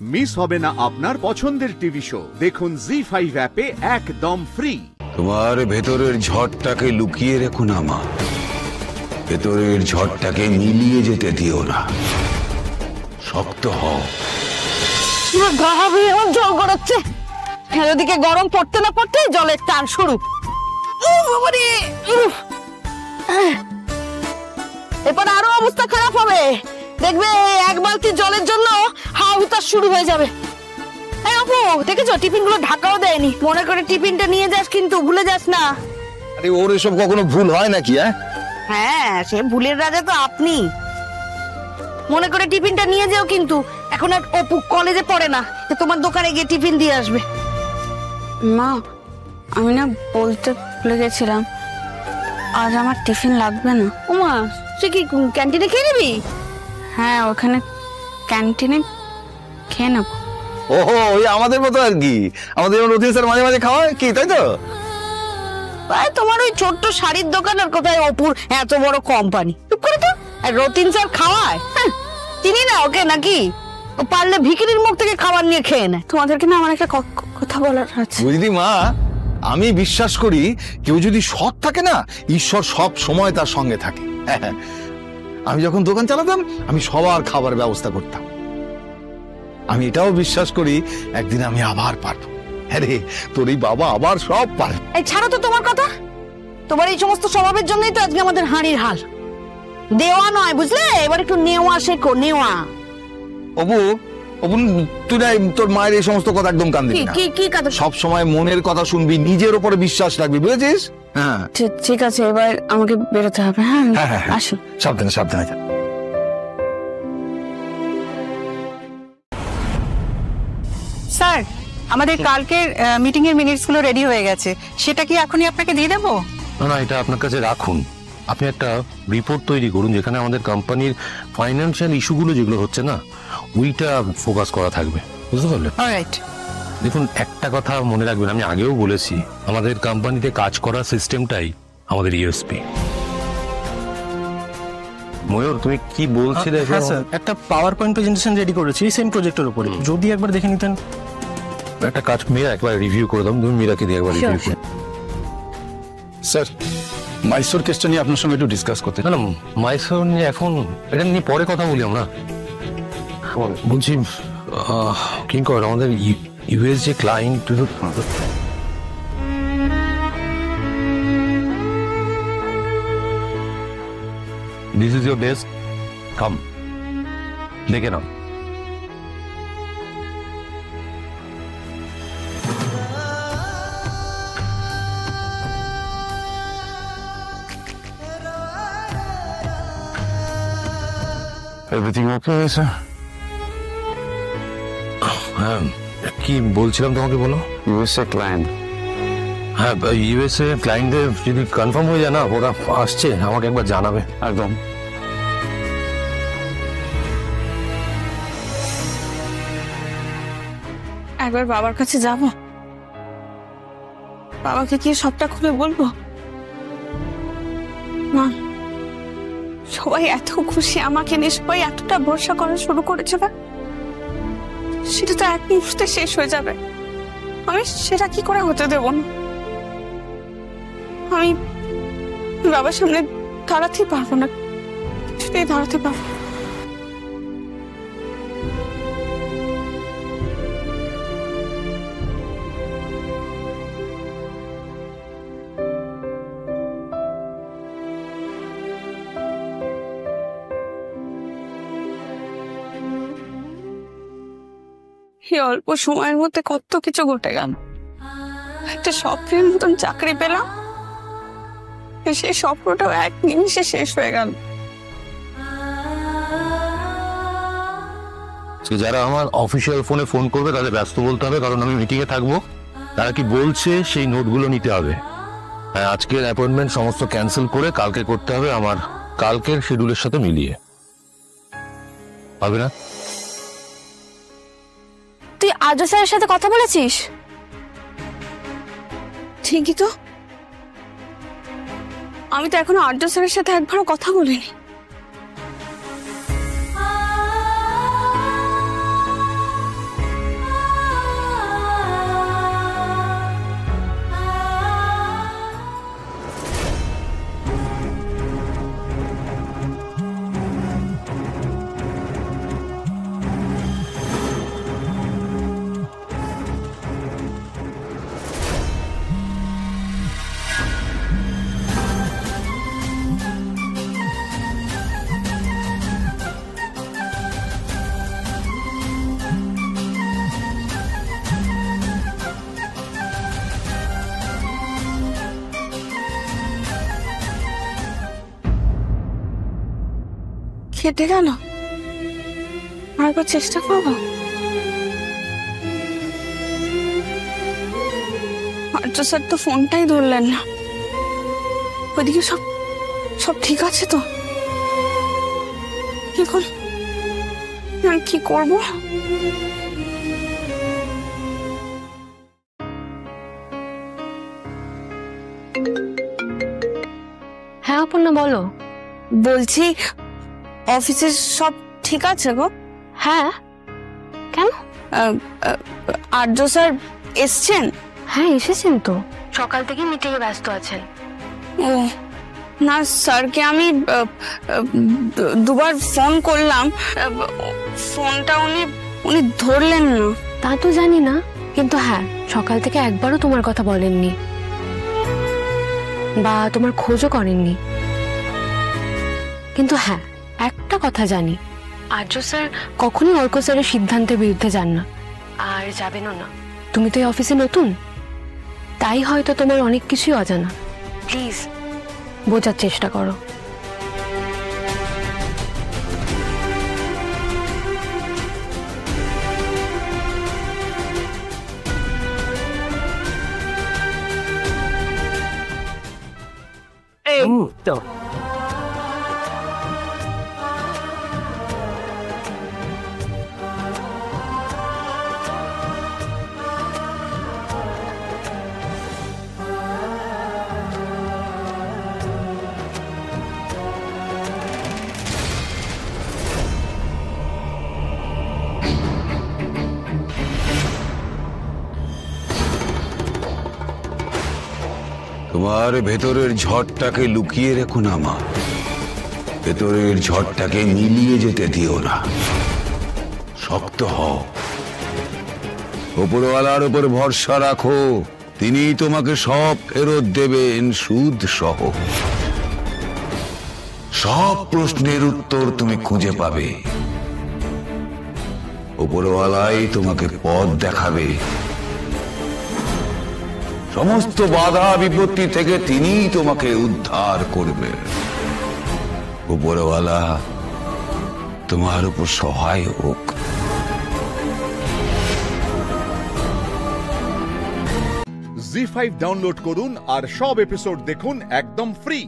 Miss হবে না আপনার পছন্দের টিভি শো। দেখুন জি5 অ্যাপে একদম ফ্রি। তোমার ভেতরের ঝড়টাকে লুকিয়ে রেখো না মা, ভেতরের ঝড়টাকে মিলিয়ে যেতে দিও না। শক্ত হও। জল গড়াচ্ছে, এদিকে গরম পড়তে না পড়তে জলের টান শুরু। এরপর আরো অবস্থা খারাপ হবে, দেখবে এক বালতি জলের জন্য হাওয়া হুতাশ শুরু হয়ে যাবে। আপু দেখেছো টিফিন গুলো ঢাকাও দেয়নি, মনে করে টিফিনটা নিয়ে যাস কিন্তু ভুলে যাস না। আরে ওর এসব কখনো ভুল হয় নাকি? হ্যাঁ সে ভুলের রাজা তো আপনি। মনে করে টিফিনটা নিয়ে যাও কিন্তু, এখন আর অপু কলেজে পড়ে না, তোমার দোকানে গিয়ে টিফিন দিয়ে আসবে। মা আমি না বলতে ভুলে গেছিলাম, আজ আমার টিফিন লাগবে না। ওমা সে কি ক্যান্টিনে খেয়ে নিবি? হ্যাঁ ওখানে ক্যান্টিনে খেয়ে নেব। ওহো ওই আমাদের মতো আর কি, আমাদের যেমন রতিন স্যার মাঝে মাঝে খাওয়ায় কি, তাই তো? ভাই তোমার ওই ছোট্ট শাড়ির দোকান আর কোথায় অপুর এত বড় কোম্পানি। চুপ করে তো, আর রতিন স্যার খাওয়ায়? চিনি না ওকে নাকি? ও পারলে ভিখিরির মুখ থেকে খাবার নিয়ে খেয়ে নেয়। তোমাদেরকে না আমার একটা কথা বলার আছে। বুঝলি মা, আমি বিশ্বাস করি কেউ যদি সৎ থাকে না, ঈশ্বর সব সময় তার সঙ্গে থাকে। আমি যখন দোকান চালাতাম আমি সবার খাবার ব্যবস্থা করতাম। আমি এটাও বিশ্বাস করি একদিন আমি আবার পারবো। আরে তোর এই বাবা আবার সব পারে। এই ছাড়ো তো তোমার কথা, তোমার এই সমস্ত স্বভাবের জন্যই তো আজকে আমাদের হাঁড়ির হাল। দেওয়া নয় বুঝলে, এবার একটু নেওয়া শেখো, নেওয়া। অপু অপু তুই না তোর মায়ের এই সমস্ত কথা একদম কান দিবি না। কি কথা? সব সময় মনের কথা শুনবি, নিজের উপরে বিশ্বাস রাখবি, বুঝেছিস? হ্যাঁ ঠিক আছে, এবার আমাকে বেরোতে হবে। হ্যাঁ আসো। সাবধানে সাবধানে। স্যার আমাদের কালকের মিটিং এর মিনিটস গুলো রেডি হয়ে গেছে, সেটা কি এখনই আপনাকে দিয়ে দেবো? না এটা আপনার কাছে রাখুন। আপনি একটা রিপোর্ট তৈরি করুন যেখানে আমাদের কোম্পানির ফাইন্যান্সিয়াল ইস্যুগুলো যেগুলো হচ্ছে না ওইটা ফোকাস করা থাকবে, বুঝতে পারলেন? অলরাইট। দেখুন একটা কথা মনে রাখবেন, আমি আগেও বলেছি আমাদের কোম্পানিতে কাজ করার সিস্টেমটাই আমাদের ইউএসপি। ময়ূর তুমি কি বলছিলে? হ্যাঁ স্যার, একটা পাওয়ার পয়েন্ট প্রেজেন্টেশন রেডি করেছি সেম প্রজেক্টের উপরে, যদি একবার দেখে নিতেন। একটা কাজ মীরা একবার রিভিউ করে দাও, তুমি মীরাকে দিয়ে একবার রিভিউ করো। স্যার মাইসোর কেসটা নিয়ে আপনার সঙ্গে একটু ডিসকাস করতে। না মাইসোর নিয়ে এখন এটা নিয়ে পরে কথা বলি আমরা। বলছি কিঙ্কর আমাদের ইউএস যে client, this is your desk, কাম দেখে নাও। Everything okay sir? হ্যাঁ কি বলছিলাম তোমাকে, বলো। USA client. হ্যাঁ ইউএসএ ক্লায়েন্টদের যদি কনফার্ম হয়ে যায় না, ওরা আসছে আমাকে একবার জানাবে। একদম। একবার বাবার কাছে যাব, বাবাকে কি সবটা খুলে বলবো? মা সবাই এত খুশি আমাকে নিয়ে, সবাই এতটা ভরসা করা শুরু করেছে না, সেটা তো এক মুহূর্তে শেষ হয়ে যাবে। আমি সেটা কি করে হতে দেব না? আমি বাবার সামনে দাঁড়াতেই পারবো না, কিছুতেই দাঁড়াতে পারবো। এই অল্প সময়ের মধ্যে কত কিছু ঘটে গেল। একটা স্বপ্নের মতন চাকরি পেলাম, সেই স্বপ্নটাও এক নিমিষে শেষ হয়ে গেল। যারা আমার অফিসিয়াল ফোনে ফোন করবে তাদের ব্যস্ত বলতে হবে, কারণ আমি মিটিং এ থাকবো। তারা কি বলছে সেই নোটগুলো নিতে হবে। হ্যাঁ আজকের অ্যাপয়েন্টমেন্ট সমস্ত ক্যান্সেল করে কালকে করতে হবে, আমার কালকের শিডিউলের সাথে মিলিয়ে। পারবে না? তুই আর্য স্যারের সাথে কথা বলেছিস? ঠিকই তো, আমি তো এখনো আর্য স্যারের সাথে একবারও কথা বলিনি। কেটে গেল, আরেকবার চেষ্টা করবো। আর্য স্যার তো ফোনটাই ধরলেন না। ওইদিকে সব সব ঠিক আছে তো? এখন আমি কি করবো? হ্যাঁ অপর্ণা বলো। বলছি অফিসে সব ঠিক আছে গো? হ্যাঁ কেন? আর্য স্যার এসছেন? হ্যাঁ এসেছেন তো, সকাল থেকে মিটিং এ ব্যস্ত আছেন। ও না, স্যারকে আমি দুবার ফোন করলাম, ফোনটা উনি ধরলেন না। তা তো জানি না, কিন্তু হ্যাঁ সকাল থেকে একবারও তোমার কথা বলেননি বা তোমার খোঁজও করেননি। কিন্তু হ্যাঁ একটা কথা জানি, আর্য স্যার কখনোই অর্ক স্যারের সিদ্ধান্তের বিরুদ্ধে যান না, আর যাবেনও না। তুমি তো এই অফিসে নতুন, তাই হয়তো তোমার অনেক কিছুই অজানা। প্লিজ বোঝার চেষ্টা করো। তোমার ভেতরের ঝড়টাকে লুকিয়ে রেখো না মা, ভেতরের ঝড়টাকে মিলিয়ে যেতে দিও না। শক্ত হও, উপরওয়ালার উপর ভরসা রাখো, তিনি তোমাকে সব ফেরত দেবেন, সুদ সহ। সব প্রশ্নের উত্তর তুমি খুঁজে পাবে, উপরওয়ালাই তোমাকে পথ দেখাবে। সমস্ত বাধা বিপত্তি থেকে তিনিই তোমাকে উদ্ধার করবেন। উপরওয়ালা তোমার উপর সহায় হোক। জি5 ডাউনলোড করুন আর সব এপিসোড দেখুন একদম ফ্রি।